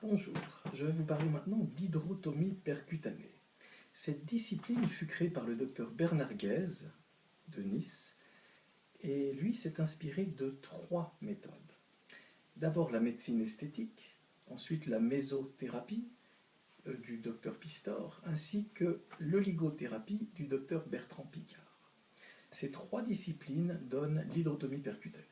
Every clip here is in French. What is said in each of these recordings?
Bonjour, je vais vous parler maintenant d'hydrotomie percutanée. Cette discipline fut créée par le docteur Bernard Guèze de Nice et lui s'est inspiré de 3 méthodes. D'abord la médecine esthétique, ensuite la mésothérapie du docteur Pistor ainsi que l'oligothérapie du docteur Bertrand Piccard. Ces 3 disciplines donnent l'hydrotomie percutanée.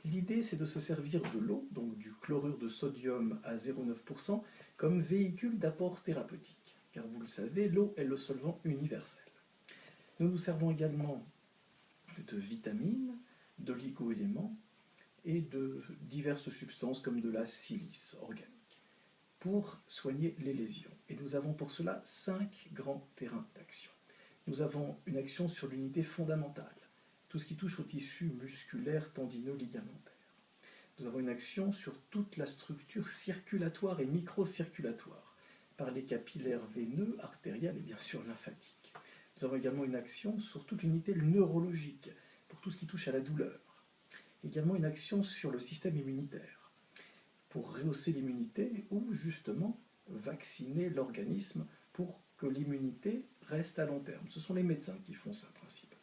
L'idée, c'est de se servir de l'eau, donc du chlorure de sodium à 0,9%, comme véhicule d'apport thérapeutique. Car vous le savez, l'eau est le solvant universel. Nous nous servons également de vitamines, d'oligo-éléments et de diverses substances comme de la silice organique pour soigner les lésions. Et nous avons pour cela 5 grands terrains d'action. Nous avons une action sur l'unité fondamentale, tout ce qui touche au tissu musculaire, tendineux, ligamentaire. Nous avons une action sur toute la structure circulatoire et microcirculatoire, par les capillaires veineux, artériels et bien sûr lymphatiques. Nous avons également une action sur toute l'unité neurologique, pour tout ce qui touche à la douleur. Également une action sur le système immunitaire, pour rehausser l'immunité ou justement vacciner l'organisme pour que l'immunité reste à long terme. Ce sont les médecins qui font ça, principalement.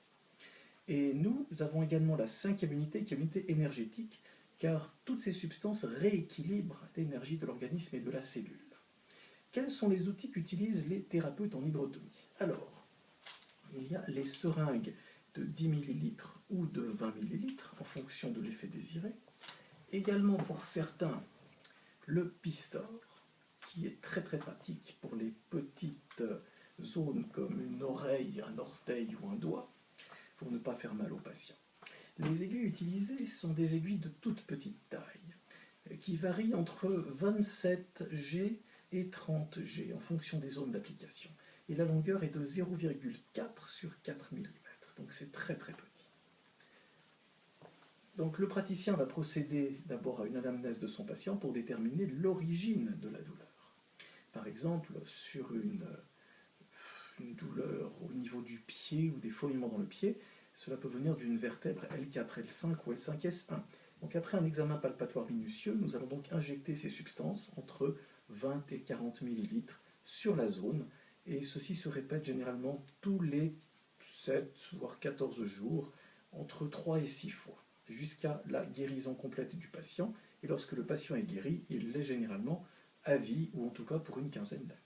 Et nous avons également la 5e unité, qui est l'unité énergétique, car toutes ces substances rééquilibrent l'énergie de l'organisme et de la cellule. Quels sont les outils qu'utilisent les thérapeutes en hydrotomie? Alors, il y a les seringues de 10 ml ou de 20 ml, en fonction de l'effet désiré. Également pour certains, le Pistor, qui est très pratique pour les petites zones comme une oreille, un orteil ou un doigt, pour ne pas faire mal aux patients. Les aiguilles utilisées sont des aiguilles de toute petite taille, qui varient entre 27 G et 30 G en fonction des zones d'application. Et la longueur est de 0,4 sur 4 mm, donc c'est très petit. Donc le praticien va procéder d'abord à une anamnèse de son patient pour déterminer l'origine de la douleur. Par exemple, sur une douleur au niveau du pied ou des fourmillements dans le pied, cela peut venir d'une vertèbre L4, L5 ou L5S1. Donc après un examen palpatoire minutieux, nous allons donc injecter ces substances entre 20 et 40 ml sur la zone, et ceci se répète généralement tous les 7 voire 14 jours, entre 3 et 6 fois, jusqu'à la guérison complète du patient, et lorsque le patient est guéri, il l'est généralement à vie, ou en tout cas pour une quinzaine d'années.